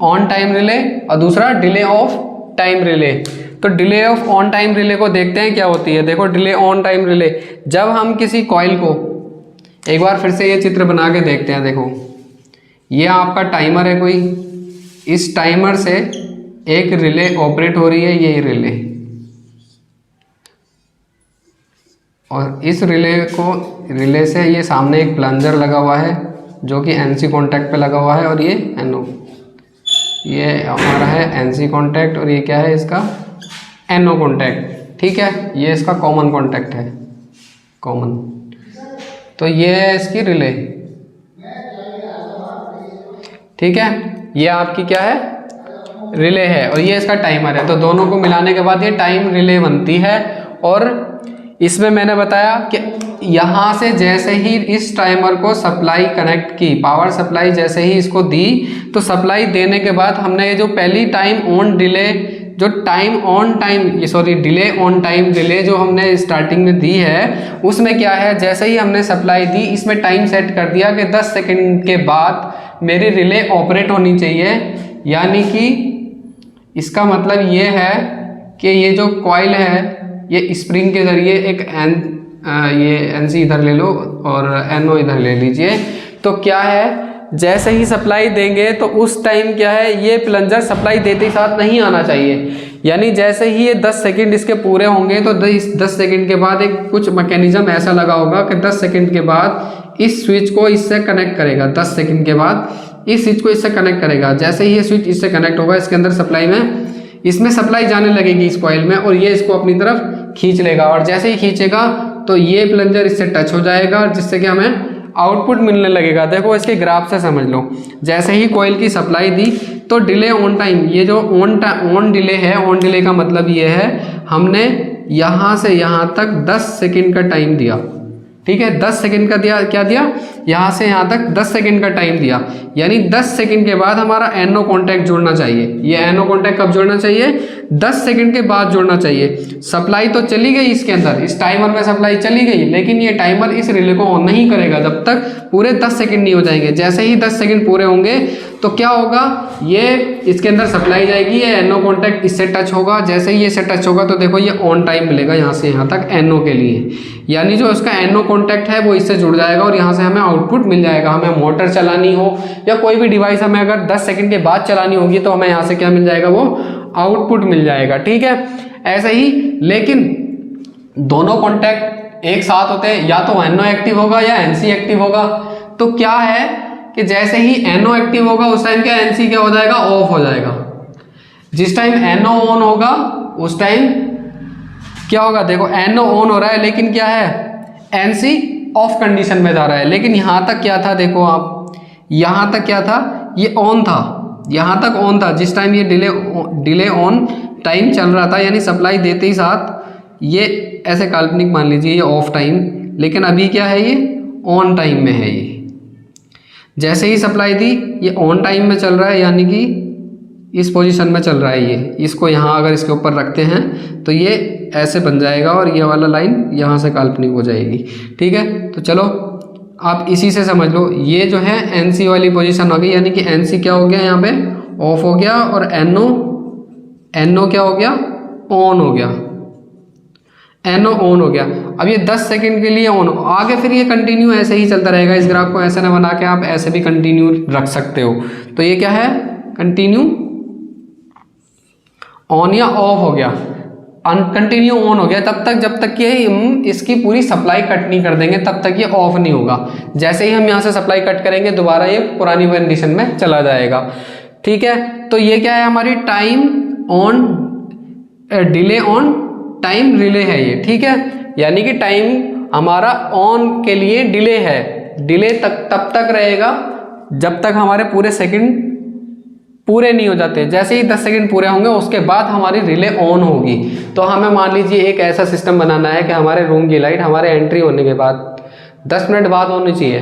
on time relay, और दूसरा डिले ऑफ टाइम रिले। तो delay of on time relay को देखते हैं क्या होती है। देखो डिले ऑन टाइम रिले, जब हम किसी कॉइल को, एक बार फिर से ये चित्र बना के देखते हैं। देखो ये आपका टाइमर है कोई, इस टाइमर से एक रिले ऑपरेट हो रही है, ये और इस रिले से ये सामने एक प्लंजर लगा हुआ है जो कि NC कॉन्टैक्ट पे लगा हुआ है, और ये NO, ये हमारा है NC कॉन्टैक्ट, और ये क्या है इसका NO कॉन्टैक्ट। ठीक है, ये इसका कॉमन कॉन्टैक्ट है, कॉमन। तो ये है इसकी रिले। ठीक है, ये आपकी क्या है रिले है और ये इसका टाइमर है, तो दोनों को मिलाने के बाद ये टाइम रिले बनती है। और इसमें मैंने बताया कि यहाँ से जैसे ही इस टाइमर को सप्लाई कनेक्ट की, पावर सप्लाई जैसे ही इसको दी, तो सप्लाई देने के बाद हमने ये जो पहली टाइम ऑन डिले, जो time on time sorry delay on time delay जो हमने स्टार्टिंग में दी है, उसमें क्या है, जैसे ही हमने सप्लाई दी इसमें टाइम सेट कर दिया कि 10 सेकंड के बाद मेरी रिले ऑपरेट होनी चाहिए। यानी कि इसका मतलब ये है कि ये जो कॉइल है ये स्प्रिंग के ज़रिए एक ये एनसी इधर ले लो और एनओ इधर ले लीजिए। तो क्या है, जैसे ही सप्लाई देंगे तो उस टाइम क्या है, ये प्लंजर सप्लाई देते ही साथ नहीं आना चाहिए। यानी जैसे ही ये 10 सेकंड इसके पूरे होंगे तो 10 सेकंड के बाद एक कुछ मैकेनिज्म ऐसा लगा होगा कि 10 सेकंड के बाद इस स्विच को इससे कनेक्ट करेगा। 10 सेकंड के बाद इस स्विच को इससे कनेक्ट करेगा। जैसे ही ये स्विच इससे कनेक्ट होगा, इसके अंदर सप्लाई में इसमें सप्लाई जाने लगेगी इस कॉइल में और ये इसको अपनी तरफ खींच लेगा। और जैसे ही खींचेगा तो ये प्लंजर इससे टच हो जाएगा, जिससे कि हमें आउटपुट मिलने लगेगा। देखो इसके ग्राफ से समझ लो, जैसे ही कॉइल की सप्लाई दी तो डिले ऑन टाइम, ये जो ऑन डिले है, ऑन डिले का मतलब ये है हमने यहाँ से यहाँ तक 10 सेकंड का टाइम दिया। ठीक है, 10 सेकंड का दिया, क्या दिया, यहाँ से यहाँ तक 10 सेकंड का टाइम दिया। यानी 10 सेकंड के बाद हमारा एनओ कॉन्टैक्ट जुड़ना चाहिए। ये एनओ कॉन्टैक्ट कब जुड़ना चाहिए, 10 सेकंड के बाद जुड़ना चाहिए। सप्लाई तो चली गई इसके अंदर, इस टाइमर में सप्लाई चली गई, लेकिन ये टाइमर इस रिले को ऑन नहीं करेगा जब तक पूरे 10 सेकंड नहीं हो जाएंगे। जैसे ही 10 सेकंड पूरे होंगे तो क्या होगा, ये इसके अंदर सप्लाई जाएगी, ये एनओ कॉन्टैक्ट इससे टच होगा। जैसे ही ये से टच होगा तो देखो ये ऑन टाइम मिलेगा यहाँ से यहाँ तक एनओ के लिए। यानी जो उसका एनओ कॉन्टैक्ट है वो इससे जुड़ जाएगा और यहाँ से हमें आउटपुट मिल जाएगा। हमें मोटर चलानी हो या कोई भी डिवाइस हमें अगर 10 सेकंड के बाद चलानी होगी तो हमें यहाँ से क्या मिल जाएगा, वो आउटपुट मिल जाएगा। ठीक है, ऐसे ही, लेकिन दोनों कॉन्टैक्ट एक साथ होते हैं, या तो एनओ एक्टिव होगा या एनसी एक्टिव होगा। तो क्या है कि जैसे ही एनओ एक्टिव होगा उस टाइम क्या एनसी क्या हो जाएगा, ऑफ हो जाएगा। जिस टाइम एनओ ऑन होगा उस टाइम क्या होगा, देखो एनओ ऑन हो रहा है लेकिन क्या है, एनसी ऑफ कंडीशन में जा रहा है। लेकिन यहाँ तक क्या था, देखो आप, यहाँ तक क्या था, ये ऑन था, यहाँ तक ऑन था। जिस टाइम ये डिले ऑन टाइम चल रहा था, यानी सप्लाई देते ही साथ ये ऐसे काल्पनिक मान लीजिए ये ऑफ टाइम, लेकिन अभी क्या है, ये ऑन टाइम में है। ये जैसे ही सप्लाई दी ये ऑन टाइम में चल रहा है, यानी कि इस पोजीशन में चल रहा है। ये इसको यहाँ अगर इसके ऊपर रखते हैं तो ये ऐसे बन जाएगा और ये वाला लाइन यहाँ से काल्पनिक हो जाएगी। ठीक है, तो चलो आप इसी से समझ लो, ये जो है एनसी वाली पोजीशन हो गई, यानी कि एनसी क्या हो गया, यहाँ पे ऑफ हो गया, और एनओ क्या हो गया, ऑन हो गया, एनओ ऑन हो गया। अब ये 10 सेकंड के लिए ऑन, आगे फिर ये कंटिन्यू ऐसे ही चलता रहेगा। इस ग्राफ को ऐसे ना बना के आप ऐसे भी कंटिन्यू रख सकते हो। तो ये क्या है, कंटिन्यू ऑन या ऑफ हो गया, कंटिन्यू ऑन हो गया तब तक जब तक कि हम इसकी पूरी सप्लाई कट नहीं कर देंगे, तब तक ये ऑफ नहीं होगा। जैसे ही हम यहाँ से सप्लाई कट करेंगे दोबारा ये पुरानी कंडीशन में चला जाएगा। ठीक है, तो ये क्या है, हमारी time on delay on time relay है ये। ठीक है, यानी कि टाइम हमारा ऑन के लिए डिले है, डिले तब तक रहेगा जब तक हमारे पूरे सेकंड पूरे नहीं हो जाते। जैसे ही 10 सेकंड पूरे होंगे उसके बाद हमारी रिले ऑन होगी। तो हमें मान लीजिए एक ऐसा सिस्टम बनाना है कि हमारे रूम की लाइट हमारे एंट्री होने के बाद 10 मिनट बाद होनी चाहिए।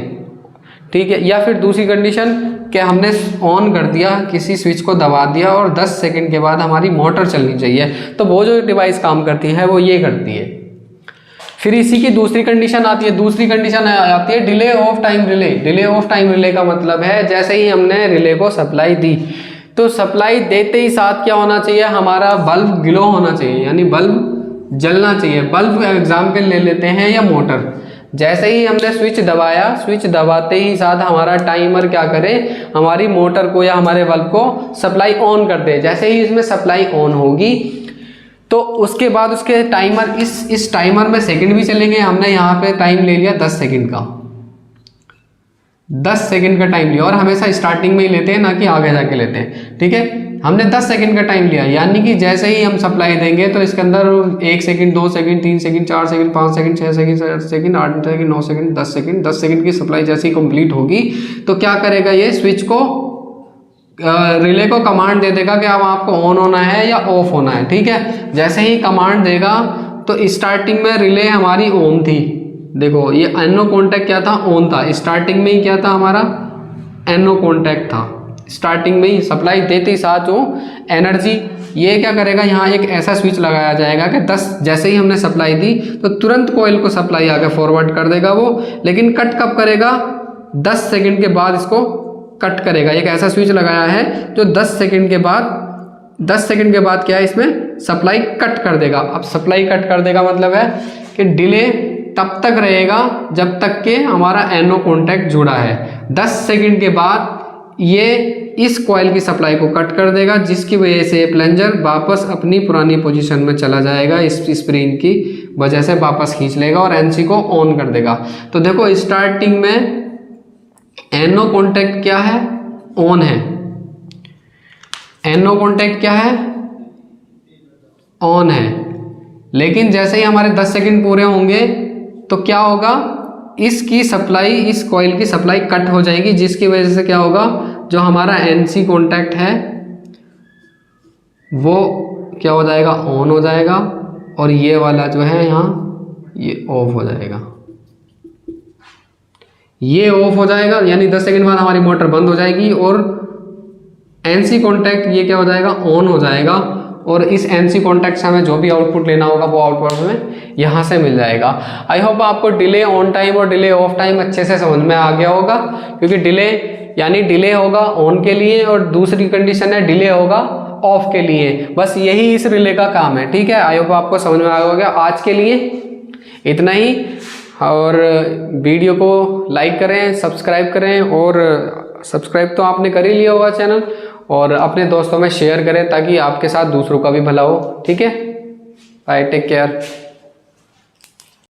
ठीक है, या फिर दूसरी कंडीशन कि हमने ऑन कर दिया, किसी स्विच को दबा दिया और 10 सेकंड के बाद हमारी मोटर चलनी चाहिए। तो वो जो डिवाइस काम करती है वो ये करती है। फिर इसी की दूसरी कंडीशन आती है, दूसरी कंडीशन आती है delay of time relay. Delay of time relay का मतलब है जैसे ही हमने रिले को सप्लाई दी तो सप्लाई देते ही साथ क्या होना चाहिए, हमारा बल्ब ग्लो होना चाहिए, यानी बल्ब जलना चाहिए। बल्ब एग्जाम्पल ले लेते हैं या मोटर। जैसे ही हमने स्विच दबाया, स्विच दबाते ही साथ हमारा टाइमर क्या करे, हमारी मोटर को या हमारे बल्ब को सप्लाई ऑन कर दे। जैसे ही इसमें सप्लाई ऑन होगी तो उसके बाद उसके टाइमर इस टाइमर में सेकंड भी चलेंगे। हमने यहाँ पे टाइम ले लिया 10 सेकंड का, 10 सेकंड का टाइम लिया, और हमेशा स्टार्टिंग में ही लेते हैं ना कि आगे जाके लेते हैं। ठीक है, हमने 10 सेकंड का टाइम लिया, यानी कि जैसे ही हम सप्लाई देंगे तो इसके अंदर 1 second 2 second 3 second 4 second 5 second 6 second 7 second 8 second 9 second 10 second 10 second की सप्लाई जैसे ही कंप्लीट होगी तो क्या करेगा, ये स्विच को रिले को कमांड दे देगा कि अब आपको ऑन होना है या ऑफ होना है। ठीक है, जैसे ही कमांड देगा तो स्टार्टिंग में रिले हमारी ऑन थी। देखो ये एनो कॉन्टैक्ट क्या था, ऑन था। स्टार्टिंग में ही क्या था हमारा, एनो कॉन्टैक्ट था। स्टार्टिंग में ही सप्लाई देते ही साथ वो एनर्जी, ये क्या करेगा, यहाँ एक ऐसा स्विच लगाया जाएगा कि 10 जैसे ही हमने सप्लाई दी तो तुरंत कॉइल को सप्लाई आगे फॉरवर्ड कर देगा वो। लेकिन कट कब करेगा, 10 सेकंड के बाद इसको कट करेगा। एक ऐसा स्विच लगाया है जो 10 सेकंड के बाद क्या है, इसमें सप्लाई कट कर देगा। अब सप्लाई कट कर देगा मतलब है कि डिले तब तक रहेगा जब तक कि हमारा एनो कॉन्टैक्ट जुड़ा है। 10 सेकंड के बाद ये इस कॉइल की सप्लाई को कट कर देगा, जिसकी वजह से प्लंजर वापस अपनी पुरानी पोजीशन में चला जाएगा। इस स्प्रिंग की वजह से वापस खींच लेगा और एनसी को ऑन कर देगा। तो देखो स्टार्टिंग में एनो कॉन्टैक्ट क्या है, ऑन है। एनो कॉन्टैक्ट क्या है, ऑन है। लेकिन जैसे ही हमारे 10 सेकंड पूरे होंगे तो क्या होगा, इसकी सप्लाई, इस कॉइल की सप्लाई कट हो जाएगी, जिसकी वजह से क्या होगा, जो हमारा एनसी कॉन्टैक्ट है वो क्या हो जाएगा, ऑन हो जाएगा। और ये वाला जो है यहाँ ये ऑफ हो जाएगा। ये ऑफ हो जाएगा यानी 10 सेकंड बाद हमारी मोटर बंद हो जाएगी और एनसी कॉन्टैक्ट ये क्या हो जाएगा, ऑन हो जाएगा। और इस एनसी कॉन्टैक्ट से हमें जो भी आउटपुट लेना होगा वो आउटपुट हमें यहाँ से मिल जाएगा। आई होप आपको डिले ऑन टाइम और डिले ऑफ टाइम अच्छे से समझ में आ गया होगा, क्योंकि डिले यानी डिले होगा ऑन के लिए और दूसरी कंडीशन है डिले होगा ऑफ के लिए। बस यही इस रिले का काम है। ठीक है, आई होप आपको समझ में आ गया। आज के लिए इतना ही, और वीडियो को लाइक करें, सब्सक्राइब करें, और सब्सक्राइब तो आपने कर ही लिया होगा चैनल, और अपने दोस्तों में शेयर करें ताकि आपके साथ दूसरों का भी भला हो। ठीक है, बाय, टेक केयर।